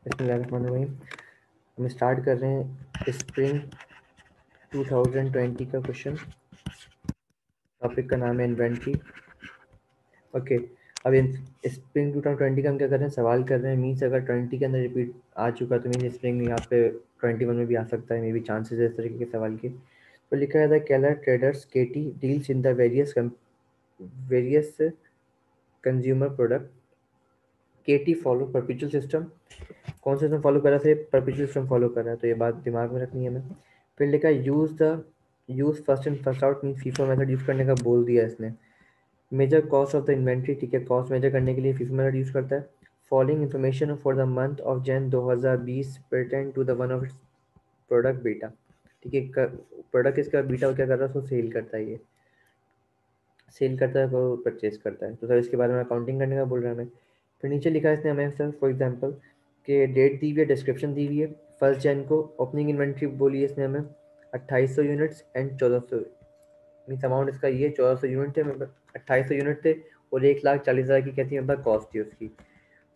बिस्मिल्लाहिर्रहमानिर्रहीम। हम स्टार्ट कर रहे हैं स्प्रिंग 2020 का क्वेश्चन। टॉपिक का नाम है इन्वेंट्री। ओके, अब स्प्रिंग 2020 का हम क्या कर रहे हैं, सवाल कर रहे हैं। मीन्स अगर 20 के अंदर रिपीट आ चुका तो मीन्स स्प्रिंग यहाँ पे 21 में भी आ सकता है, मे बी चांसेस है इस तरीके के सवाल के। तो लिखा है the Keller traders KT deals in the various consumer product. KT follow perpetual system. कौन सा सिस्टम फॉलो कर रहा है? परपेचुअल सिस्टम फॉलो कर रहा है, तो ये बात दिमाग में रखनी है हमें। फिर लिखा use first in first out mean FIFO method use करने का बोल दिया इसने। Measure cost of the inventory, ठीक है, कॉस्ट मेजर करने के लिए फीफो मेथड यूज करता है। Following information for the month of Jan 2020 pertain to the one of its product beta. ठीक है, प्रोडक्ट इसका बीटा क्या कर रहा है, उसको सेल करता है। ये सेल करता है, वो परचेज करता है। तो सर इसके बारे में अकाउंटिंग करने का बोल रहा है हमें। फिर नीचे लिखा है इसने हमें सर, फॉर एग्जांपल कि डेट दी हुई है, डिस्क्रिप्शन दी हुई है। 1 जन को ओपनिंग इन्वेंट्री बोली है इसने हमें 2800 यूनिट्स एंड 1400, मीन्स अमाउंट इसका ये 1400 यूनिट थे, मतलब 2800 यूनिट थे और 1,40,000 की कहती है मेरे पास कॉस्ट थी उसकी।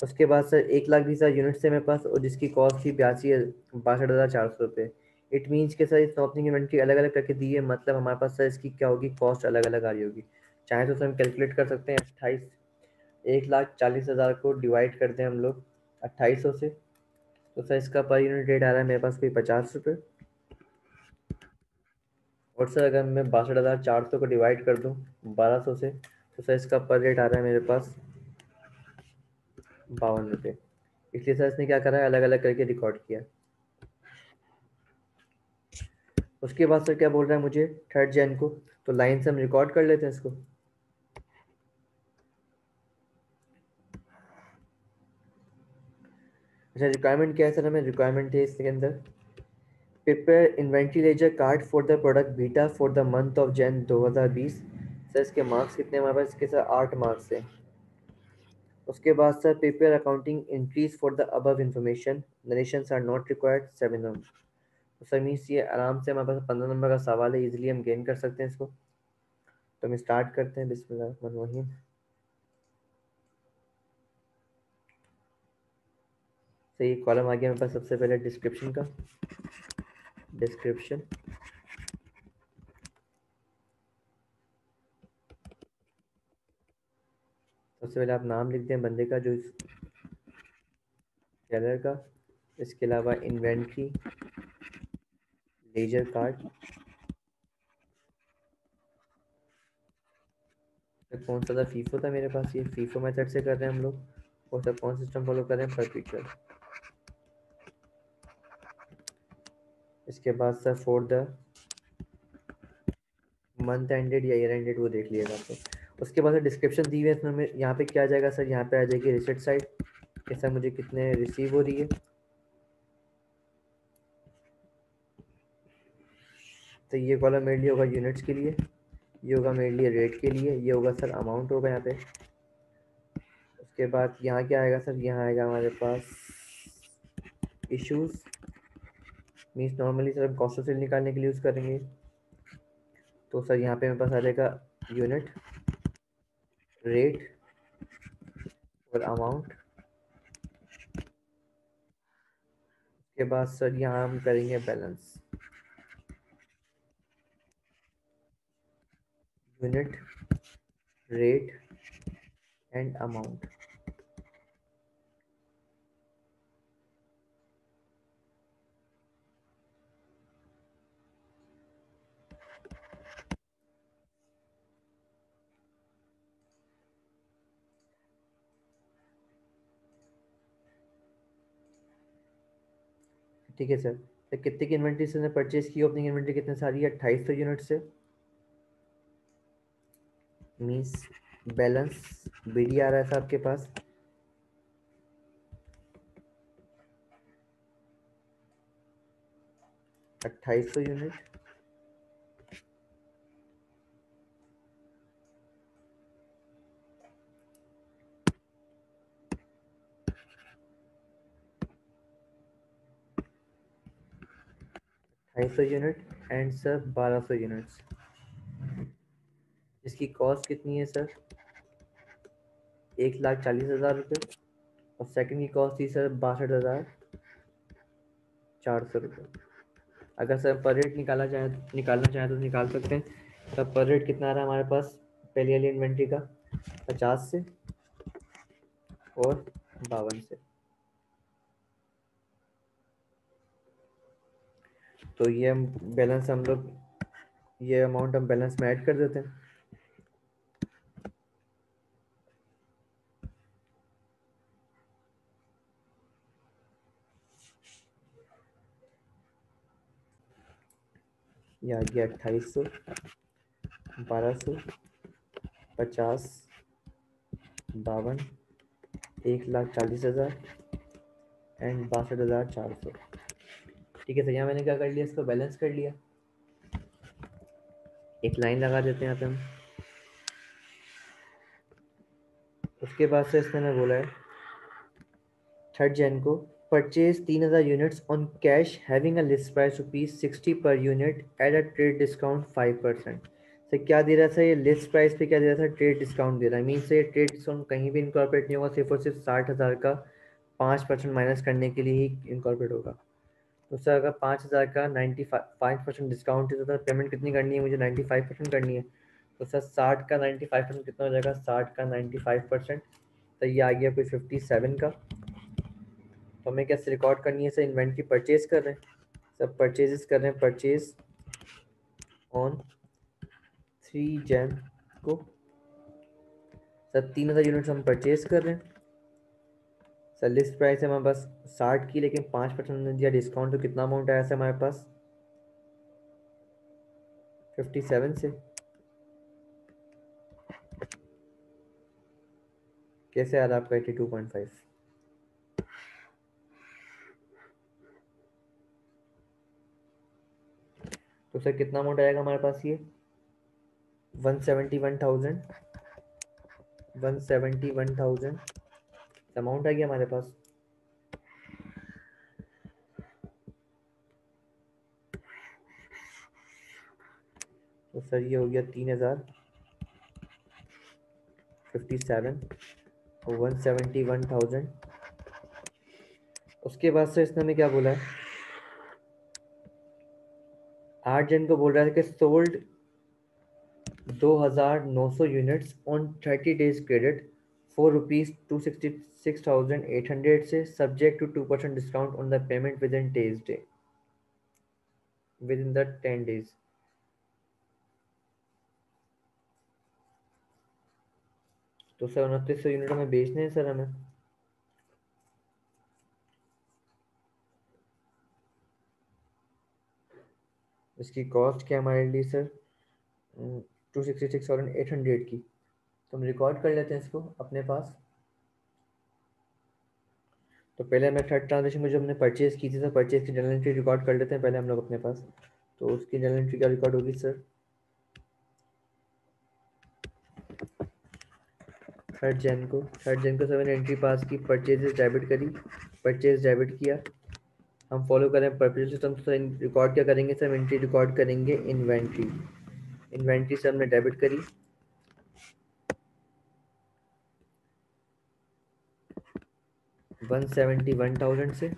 उसके बाद सर 1,20,000 यूनिट्स थे मेरे पास और जिसकी कॉस्ट थी 62,400 रुपये। इट मीन्स के सर इस ओपनिंग इन्वेंट्री अलग अलग करके दी है, मतलब हमारे पास सर इसकी क्या होगी, कॉस्ट अलग अलग आ रही होगी। चाहे तो सर हम कैलकुलेट कर सकते हैं 1,40,000 को डिवाइड करते हैं हम लोग 2800 से, तो सर इसका पर यूनिट रेट आ रहा है मेरे पास कोई 50 रुपये। और सर अगर मैं 62,400 को डिवाइड कर दूँ 1200 से, तो सर इसका पर रेट आ रहा है मेरे पास 52 रुपये। इसलिए सर इसने क्या करा है, अलग अलग करके रिकॉर्ड किया। उसके बाद सर क्या बोल रहा है मुझे 3 जन को, तो लाइन से हम रिकॉर्ड कर लेते हैं इसको। अच्छा, रिक्वायरमेंट क्या है सर, हमें रिक्वायरमेंट है इसके अंदर prepare inventory ledger card for the product beta for the month of Jan 2020। Sir इसके मार्क्स कितने हमारे पास, इसके सर 8 मार्क्स हैं। उसके बाद sir prepare accounting increase for the above information, narrations are not required 7 number. तो सर मीन्स ये आराम से हमारे पास 15 नंबर का सवाल है, इजीली हम गेन कर सकते हैं इसको। तो हम स्टार्ट करते हैं, बिस्मिल्लाहिर्रहमानिर्रहीम। तो ये कॉलम आ गया मेरे पास सबसे पहले डिस्क्रिप्शन का। डिस्क्रिप्शन, सबसे पहले आप नाम लिखते हैं बंदे का, जो सेलर का। इसके अलावा इन्वेंट्री लेजर कार्ड, कौन सा था, फीफो था मेरे पास, ये फीफो मेथड से कर रहे हैं हम लोग। और सर कौन सिस्टम फॉलो कर रहे हैं, परपेचुअल। इसके बाद sir for the month ended या ईयर एंडेड वो देख लिएगा तो। उसके बाद डिस्क्रिप्शन दी हुई है इसमें हमें, यहाँ पे क्या आ जाएगा सर, यहाँ पे आ जाएगी रिसिप्ट साइड कि सर मुझे कितने रिसीव हो रही है। तो ये कॉलम मेरे लिए होगा यूनिट्स के लिए, ये होगा मेरे लिए रेट के लिए, ये होगा सर अमाउंट होगा यहाँ पे। उसके बाद यहाँ क्या आएगा सर, यहाँ आएगा हमारे पास इश्यूज, मीन्स नॉर्मली सर हम कॉस्ट ऑफ सेल निकालने के लिए यूज़ करेंगे। तो सर यहाँ पे मेरे पास आ जाएगा यूनिट, रेट और अमाउंट। के बाद सर यहाँ हम करेंगे balance, unit, rate and amount. ठीक है सर। तो कितने की इन्वेंट्री से परचेज की, ओपनिंग इन्वेंट्री कितने सारी है, 2800 यूनिट से। मीन्स बैलेंस बीडी आ रहा है सर आपके पास 2800 यूनिट। ढाई सौ यूनिट एंड सर 1200 यूनिट्स। इसकी कॉस्ट कितनी है सर, 1,40,000 रुपये। और सेकंड की कॉस्ट थी सर 62,400 रुपये। अगर सर पर रेट निकालना चाहें तो निकाल सकते हैं। तब पर रेट कितना आ रहा है हमारे पास पहली वाली इन्वेंट्री का, 50 से और 52 से। तो ये बैलेंस हम लोग, ये अमाउंट हम बैलेंस में ऐड कर देते हैं। ये आ गया 2800, 1200, 50, 52, 1,40,000 एंड 62,400। ठीक है, तो यहाँ मैंने क्या कर लिया, इसको बैलेंस कर लिया। एक लाइन लगा देते हैं यहाँ पे हम। उसके बाद से इसने मैं बोला है 3rd जैन को purchase 3,000 units on cash having a list price ₹60 per unit at a trade discount 5%। से क्या दे रहा था ये लिस्ट प्राइस पे, क्या दे रहा था, ट्रेड डिस्काउंट दे रहा है। मीन से ये ट्रेड डिस्काउंट कहीं भी इनकॉर्पोरेट नहीं होगा, सिर्फ और सिर्फ 60,000 का 5% माइनस करने के लिए ही इनकॉर्पोरेट होगा। तो सर अगर 5,000 का 95% डिस्काउंट है तो सर पेमेंट कितनी करनी है मुझे, 95% करनी है। तो सर 60 का 95% कितना हो जाएगा, 60 का 95%, तो ये आ गया कोई 57 का। तो हमें क्या रिकॉर्ड करनी है सर, इन्वेंट्री परचेज कर रहे हैं, सब परचेजेस कर रहे हैं, परचेज ऑन 3 जैन को सर 3,000 यूनिट्स हम परचेज कर रहे हैं। सर लिस्ट प्राइस है हमारे पास 60 की, लेकिन 5% दिया डिस्काउंट, तो कितना अमाउंट आया सर हमारे पास 57 से। कैसे आ रहा है आपका 82.5? तो सर कितना अमाउंट आएगा हमारे पास, ये 171,000 अमाउंट आ गया हमारे पास। तो सर ये हो गया 3,057 और 171,000। उसके बाद से इसने हमें क्या बोला है, 8 जन को बोल रहा है कि sold 2,900 units on 30 days credit for ₹266,800 से subject to 2% discount on the payment within the 10 days. तो सर 2900 यूनिट हमें बेचने हैं सर हमें। इसकी कॉस्ट क्या हमारे लिए सर, 266,800 की। तो हम रिकॉर्ड कर लेते हैं इसको अपने पास। तो पहले हमें थर्ड ट्रांजेक्शन में जो हमने परचेज की थी सर, परचेज की जर्नल एंट्री रिकॉर्ड कर लेते हैं पहले हम लोग अपने पास। तो उसकी जर्नल एंट्री क्या रिकॉर्ड होगी सर, थर्ड जन को सर मैंने एंट्री पास की, परचेजेस डेबिट करी, परचेज डेबिट किया। हम फॉलो करें परचेज सिस्टम, तो रिकॉर्ड क्या करेंगे सर, एंट्री रिकॉर्ड करेंगे इन्वेंट्री। इन्वेंट्री से हमने डेबिट करी 171,000 से,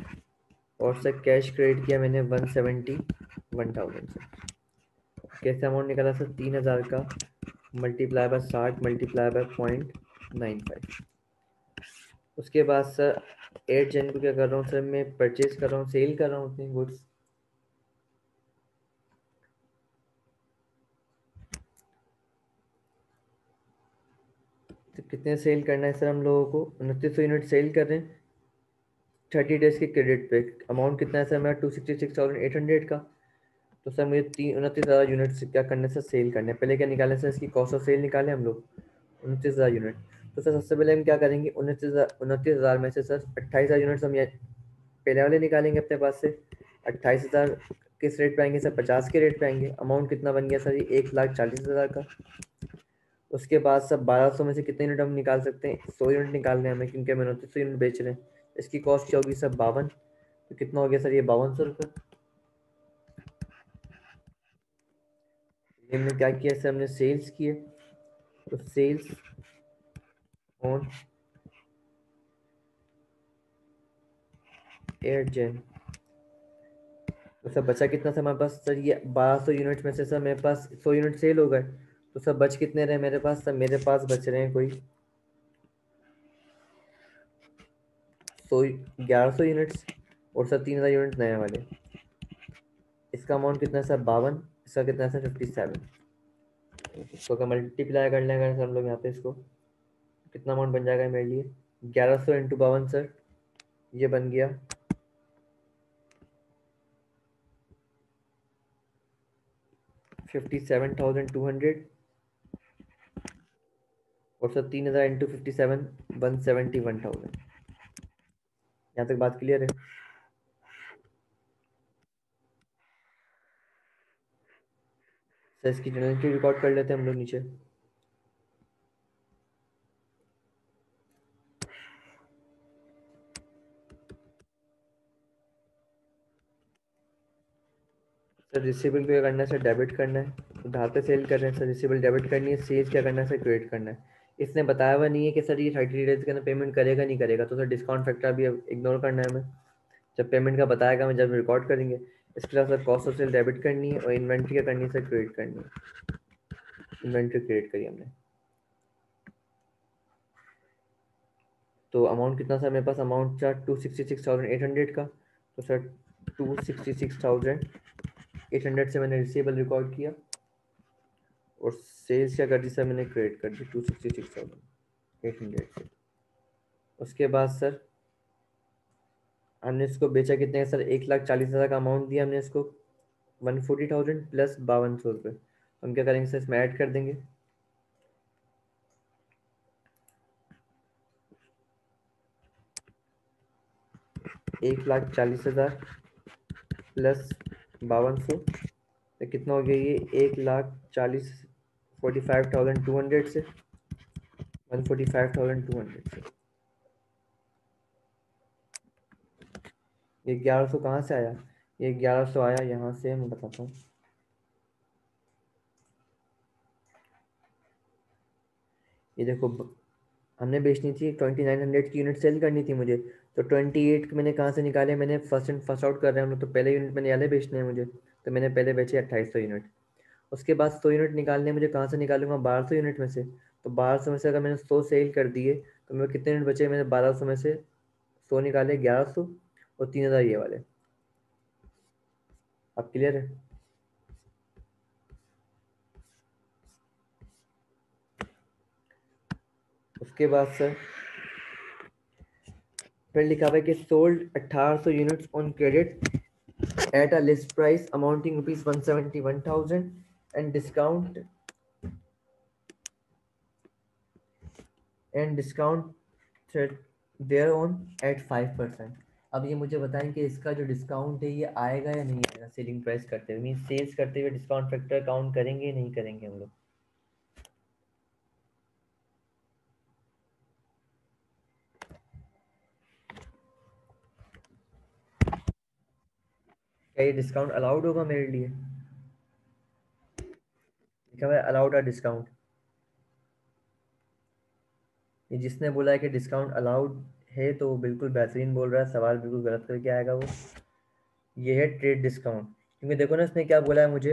और सर कैश क्रेडिट किया मैंने 171,000 से। कैसे अमाउंट निकाला सर, 3,000 का मल्टीप्लाई बाय 60 मल्टीप्लाई बाय 0.95। उसके बाद सर 8 जन को क्या कर रहा हूँ सर, मैं परचेज कर रहा हूँ, सेल कर रहा हूँ अपनी गुड्स। तो कितने सेल करना है सर हम लोगों को, 2900 यूनिट सेल कर रहे हैं 30 डेज के क्रेडिट पे। अमाउंट कितना है सर मेरा, 266,800 का। तो सर मुझे 29,000 यूनिट क्या करने से सेल करने हैं। पहले क्या निकालें सर, इसकी कॉस्ट ऑफ सेल निकालें हम लोग, 29,000 यूनिट। तो सर सबसे पहले हम क्या करेंगे, 29,000 में से सर 28,000 यूनिट्स हम ये पहले वाले निकालेंगे अपने पास से। 28,000 किस रेट पे आएंगे सर, 50 के रेट पे आएंगे। अमाउंट कितना बन गया सर, ये 1,40,000 का। उसके बाद सर 1,200 में से कितने यूनिट हम निकाल सकते हैं, 100 यूनिट निकालने हैं हमें, क्योंकि हम 2900 यूनिट बेच रहे हैं। इसकी कॉस्ट क्या होगी सर, 52। तो कितना हो गया सर, ये 5,200 रुपये। ये हमने क्या किया सर, हमने सेल्स किए। तो सेल्स ऑन 8 जन। तो सर बचा कितना था हमारे पास सर? ये 1200 यूनिट में से सर मेरे पास 100 यूनिट सेल हो गए। तो सर बच कितने रहे मेरे पास? सर मेरे पास बच रहे हैं कोई 1100 यूनिट्स, और सर 3000 यूनिट नए वाले। इसका अमाउंट कितना है सर? 52। इसका कितना है सर? 57। इसको अगर मल्टीप्लाई कर लें अगर हम लोग यहाँ पे इसको, कितना अमाउंट बन जाएगा मेरे लिए? 1100 इंटू 52 सर, ये बन गया 57,200। और सर 3000 इंटू 57, 171,000। यहाँ तक बात क्लियर है? सर इसकी जर्नल एंट्री रिकॉर्ड कर लेते हैं हम लोग नीचे। सर रिसीवेबल क्या करना है सर? डेबिट करना है। उधार पे सेल कर रहे हैं सर, रिसीवेबल डेबिट करनी है। सेल्स क्या करना है सर? क्रेडिट करना है। इसने बताया हुआ नहीं है कि सर ये 30 डेज के अंदर पेमेंट करेगा नहीं करेगा, तो सर डिस्काउंट फैक्टर भी इग्नोर करना है हमें। जब पेमेंट का बताएगा हमें, जब रिकॉर्ड करेंगे। इसके अलावा sir cost of sale debit करनी है, और इन्वेंट्री क्या करनी है सर? क्रेडिट करनी है। इन्वेंट्री क्रेडिट करी हमने। तो अमाउंट कितना सर मेरे पास? अमाउंट था 266,800 का। तो सर 266,800 से मैंने रिसीवेबल रिकॉर्ड किया, और सेल्स क्या कर दी सर? मैंने क्रेडिट कर दी 266,800 से। उसके बाद सर हमने इसको बेचा कितने का सर? 1,40,000 का अमाउंट दिया हमने इसको। 140,000 प्लस 5200 रुपये। हम क्या करेंगे सर? इसमें ऐड कर देंगे। 1,40,000 प्लस 5200, तो कितना हो गया ये? 1,40,000, 45,200 से, 145,200 से। ये 1100 कहाँ से आया? ये 1100 आया यहाँ से, मैं बताता हूँ। ये देखो, हमने बेचनी थी 2900 की यूनिट, सेल करनी थी मुझे। तो 28 मैंने कहाँ से निकाले? मैंने फर्स्ट एंड फर्स्ट आउट कर रहे हैं हम लोग, तो पहले यूनिट मैंने याले बेचने हैं मुझे। तो मैंने पहले बेचे 2800 यूनिट। उसके बाद 100 यूनिट निकालने हैं मुझे। कहाँ से निकालूंगा? 1200 यूनिट में से। तो 1200 में से अगर मैंने 100 सेल कर दिए, तो मेरे कितने यूनिट बचे? मैंने 1200 में से 100 निकाले, 1100, और 3000 ये वाले। अब क्लियर है? उसके बाद सर फिर लिखा हुआ है कि sold 1800 units on credit at a list price amounting rupees 171,000 and discount thereon at 5%। अब ये मुझे बताएं कि इसका जो डिस्काउंट है ये आएगा या नहीं आएगा? सेलिंग प्राइस करते हुए, मीन सेल्स करते हुए डिस्काउंट फैक्टर काउंट करेंगे या नहीं करेंगे हम लोग? क्या ये डिस्काउंट अलाउड होगा मेरे लिए? लिखा हुआ है अलाउड अ डिस्काउंट। ये जिसने बोला है कि डिस्काउंट अलाउड है, तो वो बिल्कुल बेहतरीन बोल रहा है। सवाल बिल्कुल गलत करके आएगा वो। ये है ट्रेड डिस्काउंट, क्योंकि देखो ना इसने क्या बोला है मुझे।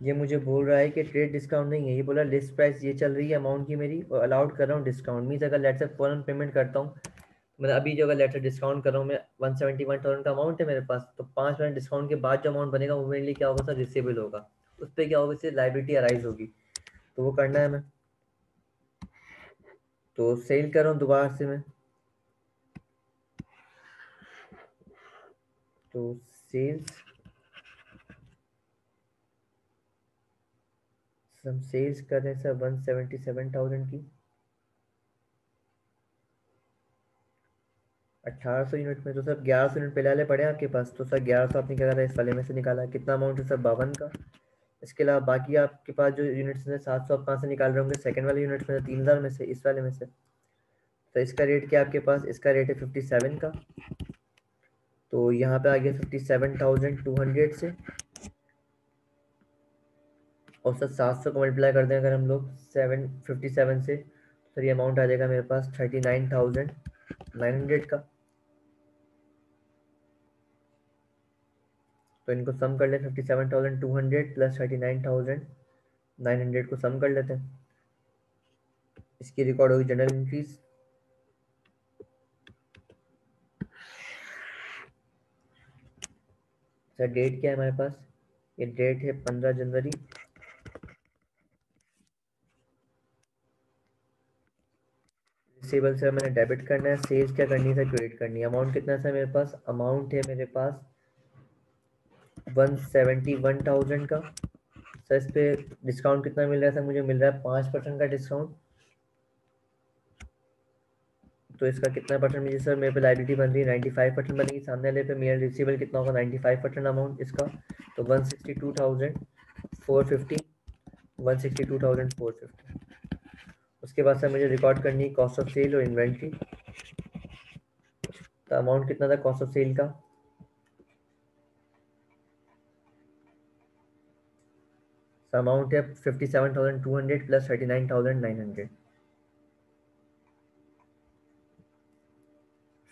ये मुझे बोल रहा है कि ट्रेड डिस्काउंट नहीं है, ये बोला लिस्ट प्राइस ये चल रही है अमाउंट की मेरी, और अलाउड कर रहा हूँ डिस्काउंट। मीन्स अगर लेट से फौरन पेमेंट करता हूँ, मतलब अभी जो अगर लेट से डिस्काउंट कर रहा हूँ मैं, 171,000 का अमाउंट है मेरे पास, तो 5% डिस्काउंट के बाद जो अमाउंट बनेगा वो मेरे लिए क्या होगा सर? रिसीवेबल होगा। उस पर क्या होगा? इससे लाइबिलिटी अराइज होगी, तो वो करना है हमें। तो सेल कर रहा हूँ दोबारा से मैं। तो सेल्स, हम सेल्स कर रहे हैं सर 177,000 की, 1800 यूनिट में। तो सर 1100 यूनिट पहले वाले पड़े हैं आपके पास, तो सर 1100 आपने क्या करा? इस वाले में से निकाला। कितना अमाउंट है सर? 52 का। इसके अलावा बाकी आपके पास जो यूनिट्स हैं 700, आप कहाँ से निकाल रहे होंगे? सेकंड वाले यूनिट्स में से, 3000 में से, इस वाले में से। तो इसका रेट क्या आपके पास? इसका रेट है 57 का। तो यहाँ पे आ गया 57,200 से, और सर 700 को मल्टीप्लाई कर दें अगर हम लोग 57 से, तो ये अमाउंट आ जाएगा मेरे पास 39,900 का। तो इनको सम कर ले, 57,200 प्लस 39,900 को सम कर लेते हैं। इसकी रिकॉर्ड होगी जनरल एंट्रीज। सर डेट क्या है हमारे पास? ये डेट है 15 जनवरी। रिसीवेबल सर मैंने डेबिट करना है, सेल्स क्या करनी है सर? क्रेडिट करनी है। अमाउंट कितना है सर मेरे पास? अमाउंट है मेरे पास 171,000 का। सर इस पे डिस्काउंट कितना मिल रहा है सर? मुझे मिल रहा है 5% का डिस्काउंट। तो इसका कितना परसेंट मुझे सर मेरे पे लाइबिलिटी बन रही है? 95% बनेगी। सामने वाले पे मेरा रिसीवेबल कितना होगा? 95% अमाउंट इसका। तो 162,450, 162,450। उसके बाद सर मुझे रिकॉर्ड करनी है कॉस्ट ऑफ सेल और इन्वेंट्री। तो अमाउंट कितना था कॉस्ट ऑफ सेल का? अमाउंट है 57,200 प्लस 39,900।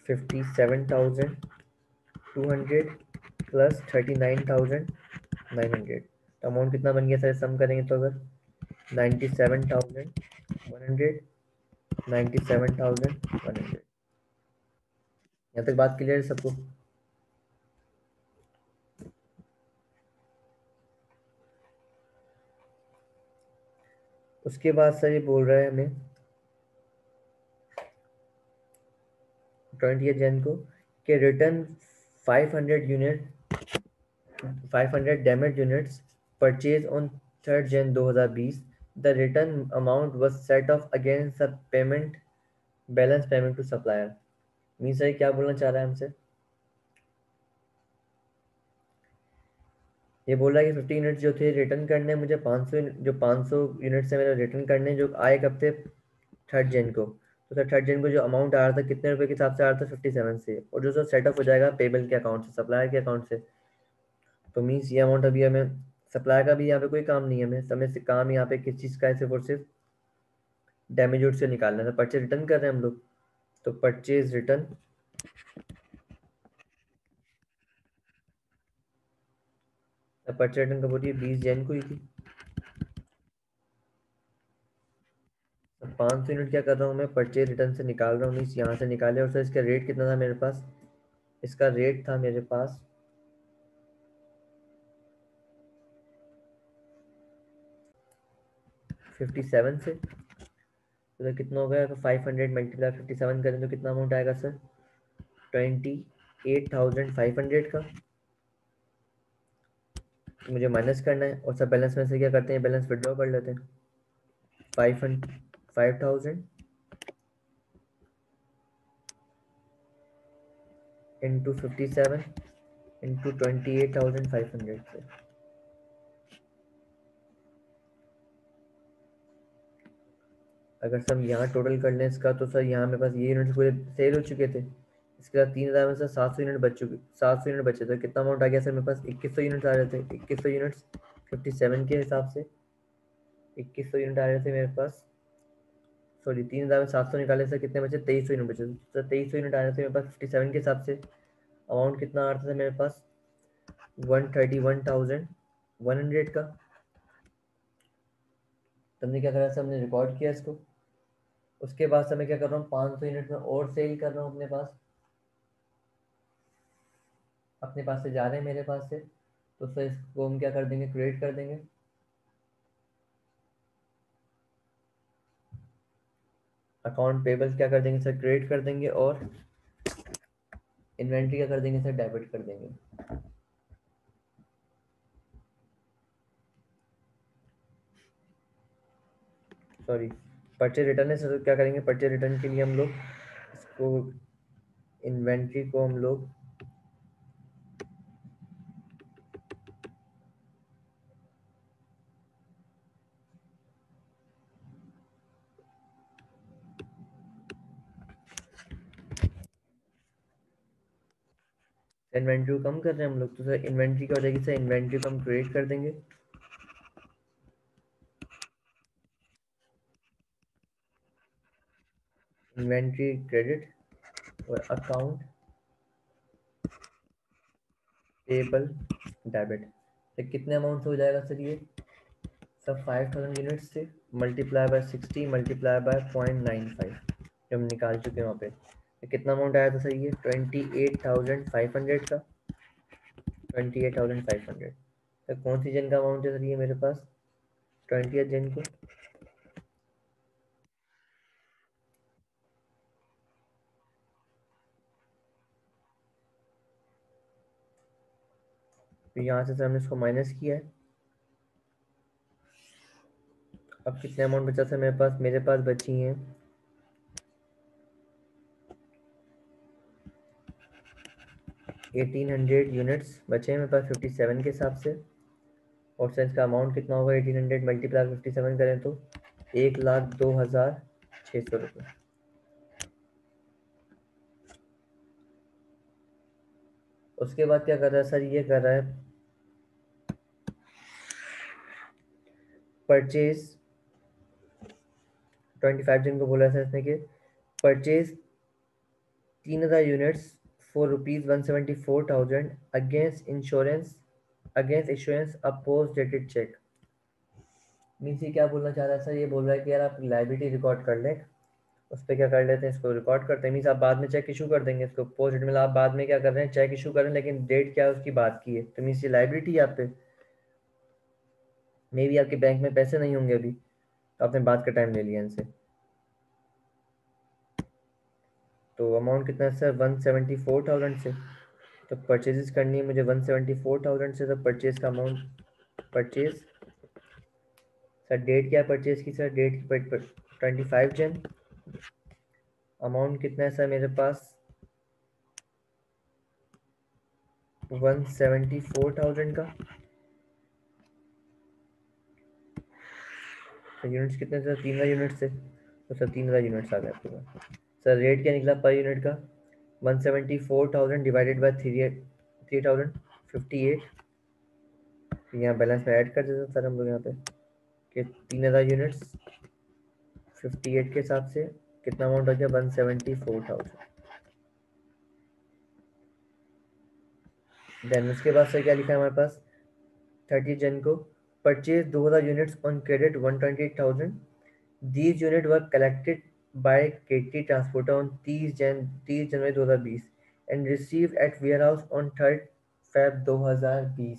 57,200 प्लस 39,900। तो अमाउंट कितना बन गया सर सम करेंगे तो? अगर 97,100, 97,100। यहाँ तक बात क्लियर है सबको? उसके बाद सर ये बोल रहा है हमें 20 जन को कि return 500 unit, 500 damage units purchase on 3rd Jan 2020। The return amount was set off against the payment balance payment to supplier. Mean sir क्या बोलना चाह रहा है हमसे? ये बोल रहा है कि 50 यूनिट्स जो थे रिटर्न करने मुझे 500, जो 500 यूनिट्स है मेरे रिटर्न करने, जो आए कब थे? 3rd Jan को। तो सर 3rd Jan को जो अमाउंट आ रहा था कितने रुपए के हिसाब से आ रहा था? 57 से। और जो सर सेटअप हो जाएगा पेबल के अकाउंट से, सप्लायर के अकाउंट से। तो मीन्स ये अमाउंट अभी हमें सप्लायर का भी यहाँ पे कोई काम नहीं है, हमें समय से काम यहाँ पे किस चीज़ का है? सिर्फ और सिर्फ डैमेज से निकालना है। परचेज रिटर्न कर रहे हैं हम लोग। तो परचेज रिटर्न, परचेज रिटर्न कब होती है? 20 जैन को ही थी। 500 यूनिट क्या कर रहा हूँ मैं? परचेज रिटर्न से निकाल रहा हूँ, मीन्स यहाँ से निकाले। और सर इसका रेट कितना था मेरे पास? इसका रेट था मेरे पास 57 से। तो सर कितना हो गया? तो 500 मल्टीप्लाई 57 करें तो कितना अमाउंट आएगा सर? 28,500 का। मुझे माइनस करना है। और सब बैलेंस में से क्या करते हैं? बैलेंस विड्रॉ कर लेते हैं। 5,000 इंटू 57 इंटू 28,500 से। अगर सर यहाँ टोटल कर लें इसका, तो सर यहाँ मेरे पास ये यूनिट पूरे सेल हो चुके थे। इसके बाद 3,000 में से 700 यूनिट बच चुके, 700 यूनिट बचे थे। कितना अमाउंट आ गया सर मेरे पास? 2100 यूनिट आ रहे थे। 2100 यूनिट्स 57 के हिसाब से 2100 यूनिट आ रहे थे मेरे पास। सॉरी, 3,000 में 700 निकाले सर, कितने बचे? 2300 यूनिट बचे। सर 2300 यूनिट आ रहे थे मेरे पास 57 के हिसाब से। अमाउंट कितना आ रहा था मेरे पास? 131,100 का। तुमने क्या करा सर? हमने रिकॉर्ड किया इसको। उसके बाद से मैं क्या कर रहा हूँ? 500 यूनिट में और सेल कर रहा हूँ अपने पास, अपने पास से जा रहे हैं मेरे पास से। तो सर इसको हम क्या कर देंगे? क्रिएट कर देंगे। अकाउंट पेबल क्या कर देंगे सर? क्रिएट कर देंगे। और इन्वेंट्री क्या कर देंगे सर? डेबिट कर देंगे। सॉरी, परचेज रिटर्न है सर। तो क्या करेंगे? परचेज रिटर्न के लिए हम लोग इसको, इन्वेंट्री को हम लोग इन्वेंट्री को कम कर रहे हैं हम लोग। तो सर इन्वेंट्री क्या हो जाएगी सर? इन्वेंट्री को हम क्रिएट कर देंगे। इन्वेंट्री क्रेडिट और अकाउंट पेबल डेबिट। तो कितने अमाउंट हो जाएगा सर ये? सब 5000 यूनिट्स से मल्टीप्लाई बाय 60 मल्टीप्लाई बाय 0.95 जो हम निकाल चुके हैं वहाँ पे। तो कितना अमाउंट आया था सर ये? 28,500 का। 28,500। तो कौन सी जन का अमाउंट है सर ये मेरे पास? 20th जन को। तो यहाँ से सर हमने इसको माइनस किया है। अब कितने अमाउंट बचा सर मेरे पास? मेरे पास बची हैं 1800 यूनिट्स बचे हैं मेरे पास 57 के हिसाब से। और सर इसका अमाउंट कितना होगा? 1800 मल्टीप्लाई 57 करें तो 1,02,600 रुपये। उसके बाद क्या कर रहा है सर? ये कर रहा है परचेज। 25 जन को बोला सर इसने कि purchase 3,000 units for ₹174,000 against insurance a post dated cheque. Means ये क्या बोलना चाह रहा है सर? ये बोल रहा है कि यार आप लाइबिलिटी रिकॉर्ड कर लें, उस पर क्या कर लेते हैं, इसको रिकॉर्ड करते हैं। मीन्स आप बाद में चेक इशू कर देंगे इसको पोस्ट डेट में। आप बाद में क्या कर रहे हैं? चेक इशू कर रहे हैं, लेकिन डेट क्या है उसकी बात की है। तो मीन्स ये लाइबिलिटी है आप पे। मे भी आपके बैंक में पैसे नहीं होंगे अभी, तो आपने बात का टाइम ले लिया इनसे। तो अमाउंट कितना है सर? 174,000 से। तो परचेजेस करनी है मुझे 174,000 से। तो परचेज का अमाउंट, परचेज सर डेट क्या है परचेज की? सर डेट की 25 जन। अमाउंट कितना है सर मेरे पास? 174,000 का। तो यूनिट्स कितने सर? 3,000 यूनिट से। तो सर 3,000 यूनिट्स आ गए आपके पास। सर रेट क्या निकला पर यूनिट का? 174,000 डिवाइडेड बाई 3,058। यहाँ बैलेंस में ऐड कर देते सर हम लोग यहाँ पे कि 3,000 यूनिट्स 58 के हिसाब से कितना अमाउंट हो गया? 174,000। देन उसके बाद सर क्या लिखा है हमारे पास? 30 जन को purchase 2,000 units on credit 128,000। These units were collected by KT Transporter on 30 January 2020 and received at warehouse on 3rd Feb 2020।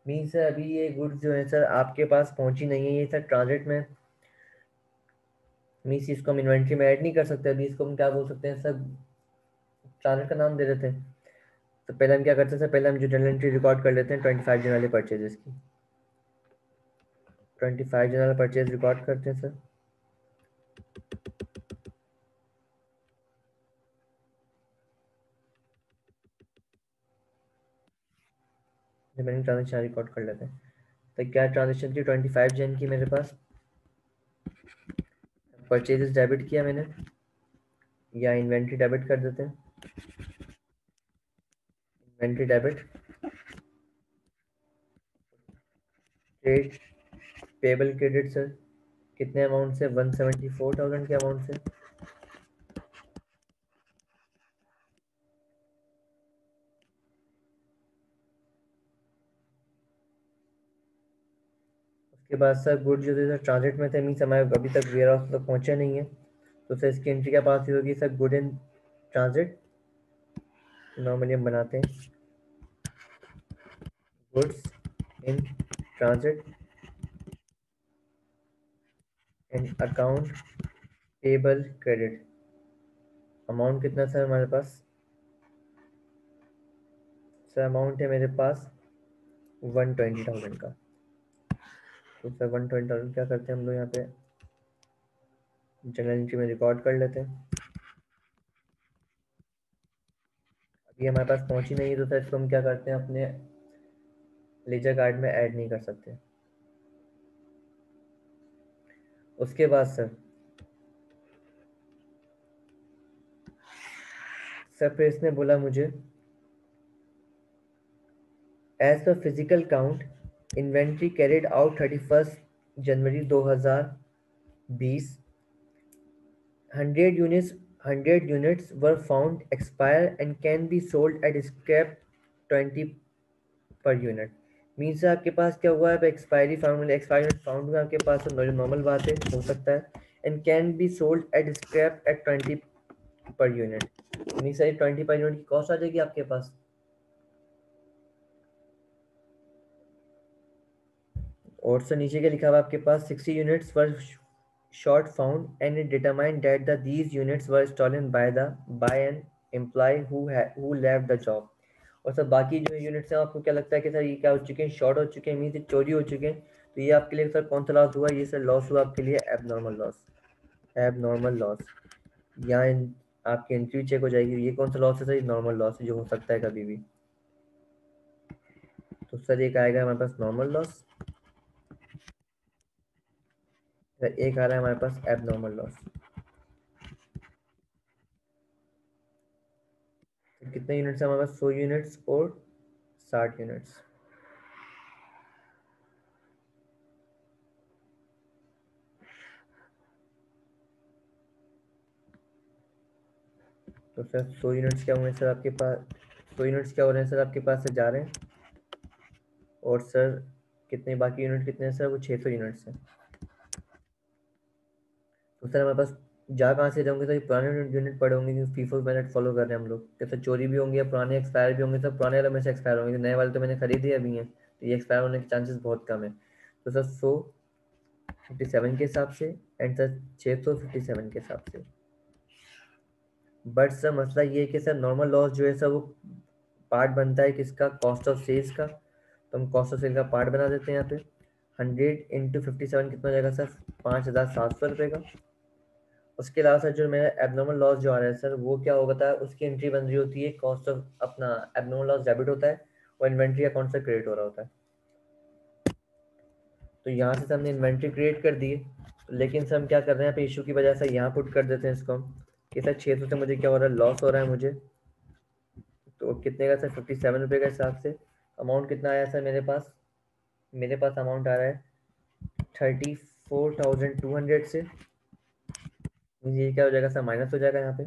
Mean sir अभी ये गुड्स जो है सर आपके पास पहुंची नहीं है, ये सर ट्रांजिट में। मीन्स इसको हम इन्वेंट्री में ऐड नहीं कर सकते अभी। इसको हम क्या बोल सकते हैं सर? ट्रांजिट का नाम दे देते हैं। तो पहले हम क्या करते हैं सर? पहले हम जो जर्नल एंट्री रिकॉर्ड कर लेते हैं 25 जन वाले परचेजेस की। 25 जन वाला परचेज रिकॉर्ड करते हैं सर। मैंने ट्रांजेक्शन रिकॉर्ड कर लेते हैं। तो क्या ट्रांजेक्शन थी? 25 जन की मेरे पास। परचेजेस डेबिट किया मैंने, या इन्वेंट्री डेबिट कर देते हैं। Inventory debit, trade payable credit sir कितने अमाउंट से? 174,000 के अमाउंट से। उसके बाद सर गुड जो थे सर ट्रांजिट में थे, मीन्स हमारे अभी तक वेयर हाउस तक पहुंचे नहीं है। तो सर इसकी एंट्री क्या पास होगी sir? Good in transit. Normally हम बनाते हैं goods in transit and account payable credit. Amount कितना सर हमारे पास? सर अमाउंट है मेरे पास 120,000 का। तो सर 120,000 क्या करते हैं हम लोग यहाँ पे जनरल एंट्री में रिकॉर्ड कर लेते हैं। अभी हमारे पास पहुंची नहीं है, तो सर इसको हम क्या करते हैं? अपने लेजर कार्ड में ऐड नहीं कर सकते। उसके बाद सर फिर इसने बोला मुझे as per physical count inventory carried out 31 January 2020 100 units 100 units were found expire and can be sold at scrap 20 per unit। Means आपके पास क्या हुआ है, एक्सपायरी फाउंड, एक्सपायरी फाउंड हुआ आपके पास, तो नॉर्मल बात है, हो सकता है। And can be sold at scrap at 20 per unit, means 20 per unit की कॉस्ट आ जाएगी आपके पास। और सर नीचे क्या लिखा हुआ आपके पास, 60 units were short found and it determined that the these units were stolen by an employee who left the job. और सर बाकी जो यूनिट्स हैं आपको क्या लगता है कि सर ये क्या हो चुके हैं, शॉर्ट हो चुके हैं, मीन्स चोरी हो चुके हैं। तो ये आपके लिए सर कौन सा लॉस हुआ, ये सर लॉस हुआ आपके लिए एबनॉर्मल लॉस। एबनॉर्मल लॉस, यहाँ आपकी एंट्री चेक हो जाएगी। ये कौन सा लॉस है सर, ये नॉर्मल लॉस है जो हो सकता है कभी भी। तो सर एक आएगा हमारे पास नॉर्मल लॉस, एक आ रहा है हमारे पास एबनॉर्मल लॉस। तो कितने यूनिट्स है हमारे पास, 100 यूनिट्स और 60 यूनिट्स। तो सर 100 यूनिट्स क्या हुए सर आपके पास, 100 यूनिट्स क्या हो रहे हैं सर आपके पास से जा रहे हैं। और सर कितने बाकी यूनिट कितने हैं सर, वो 600 यूनिट्स हैं। तो सर हमारे पास जा कहाँ से जाऊंगे सर, ये पुराने यूनिट पड़े होंगे क्योंकि फीफो मेथड फॉलो कर रहे हैं हम लोग। जैसे चोरी भी होंगे या पुराने एक्सपायर भी होंगे, सब पुराने वाले में से एक्सपायर होंगे, नए वाले तो मैंने खरीदे अभी हैं, तो ये एक्सपायर होने के चांसेस बहुत कम है। तो सर 157 के हिसाब से, एंड सर 657 के हिसाब से। बट सर मसला ये है कि सर नॉर्मल लॉस जो है सर वो पार्ट बनता है किसका, कॉस्ट ऑफ सेल्स का। तो हम कॉस्ट ऑफ सेल का पार्ट बना देते हैं यहाँ पे। 100 × 57 कितना हो जाएगा सर, 5,700 रुपये का। उसके अलावा सर जो मेरा एबनॉर्मल लॉस जो आ रहा है सर, वो क्या होता है, उसकी एंट्री बन रही होती है कॉस्ट ऑफ अपना एबनॉर्मल लॉस डेबिट होता है और इन्वेंट्री अकाउंट से क्रेडिट हो रहा होता है। तो यहाँ से हमने इन्वेंट्री क्रिएट कर दी है, लेकिन सर हम क्या कर रहे हैं, यहाँ पे इशू की वजह से यहाँ पुट कर देते हैं इसको हम कि सर 600 से मुझे क्या हो रहा है, लॉस हो रहा है मुझे। तो कितने का सर, 57 रुपये का हिसाब से। अमाउंट कितना आया सर मेरे पास, मेरे पास अमाउंट आ रहा है 34,200 से। ये क्या हो जाएगा सर, माइनस हो जाएगा यहाँ पे।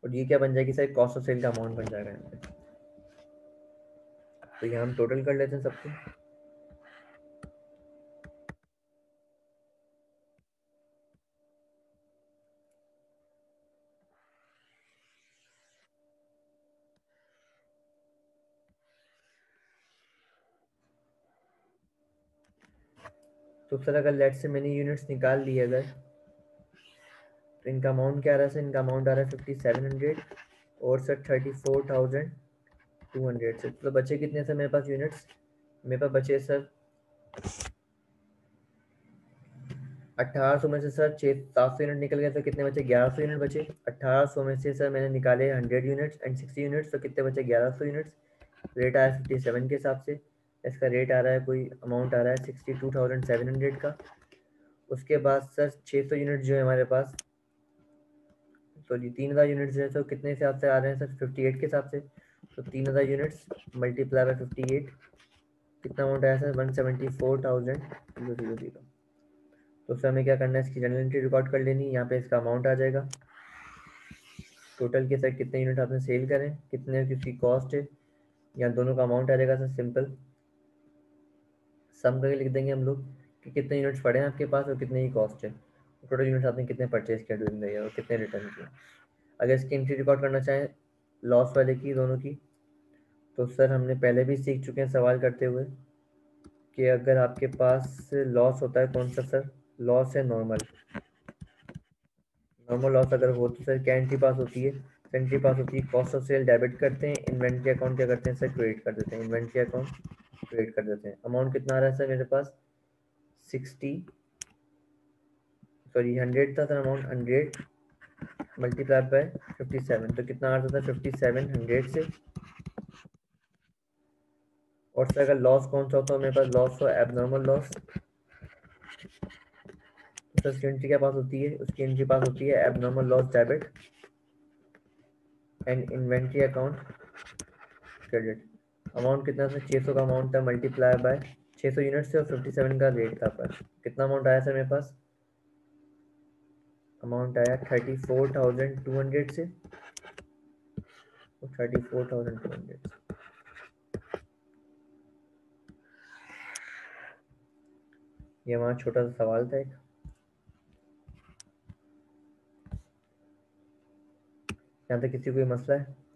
और ये क्या बन जाएगी सर, कॉस्ट ऑफ सेल का अमाउंट बन जाएगा यहाँ पे। तो यहाँ हम टोटल कर लेते हैं सबको। तो सर अगर लेट से मैंने यूनिट्स निकाल लिए अगर, तो इनका अमाउंट क्या आ रहा है सर, इनका अमाउंट आ रहा है 5700 और सर 34,200 से। तो बचे कितने सर मेरे पास यूनिट्स, मेरे पास बचे सर 1800 में से सर 700 यूनिट निकल गए, तो कितने बचे, 1100 यूनिट बचे। 1800 में से सर मैंने निकाले 100 यूनिट्स एंड 60 यूनिट्स, तो कितने बचे, 1100 यूनिट्स। रेट आया 57 के हिसाब से। इसका रेट आ रहा है, कोई अमाउंट आ रहा है 62,700 का। उसके बाद सर 600 यूनिट जो है हमारे पास, तो ये 3,000 यूनिट्स जो है तो कितने हिसाब से आ रहे हैं सर, 58 के हिसाब से। तो 3,000 यूनिट्स मल्टीप्लाई बाय 58, कितना अमाउंट आया सर, 174,000। तो सर हमें क्या करना है, इसकी जर्नल एंट्री रिकॉर्ड कर लेनी है, यहाँ पे इसका अमाउंट आ जाएगा टोटल के, सर कितने यूनिट आपने सेल करें, कितने किसकी कॉस्ट है, यहाँ दोनों का अमाउंट आ जाएगा सर। सिंपल सम करके लिख देंगे हम लोग कि कितने यूनिट्स पड़े हैं आपके पास और कितने ही कॉस्ट है, टोटल यूनिट्स आपने कितने परचेज किया ड्यूरिंग द ईयर और कितने रिटर्न किए। अगर इसकी एंट्री रिकॉर्ड करना चाहें लॉस वाले की, दोनों की, तो सर हमने पहले भी सीख चुके हैं सवाल करते हुए कि अगर आपके पास लॉस होता है कौन सा सर, लॉस है नॉर्मल। नॉर्मल लॉस अगर हो तो सर क्या एंट्री पास होती है, एंट्री पास होती है कॉस्ट ऑफ सेल डेबिट करते हैं, इन्वेंट्री अकाउंट क्या करते हैं सर, क्रेडिट कर देते हैं, इन्वेंट्री अकाउंट क्रेडिट कर देते हैं। अमाउंट कितना आ रहा है सर मेरे पास, 60 सॉरी 100 था सर अमाउंट, 100 मल्टीप्लाई बाय 57, तो कितना आ रहा था 5700 से। और सर अगर लॉस कौन सा होता है मेरे पास, लॉस हो एबनॉर्मल लॉस, तो सर उसकी एंट्री क्या पास होती है, उसकी एंट्री पास होती है abnormal loss debit and inventory account credit. Amount कितना था, 600 का अमाउंट था, मल्टीप्लाई बाय 600 यूनिट से और 57 का रेट था पर, कितना अमाउंट आया सर मेरे पास, अमाउंट आया 34,200 से, 34,200 से। ये हमारा छोटा सा सवाल था एक। यहाँ तक किसी को कोई मसला है?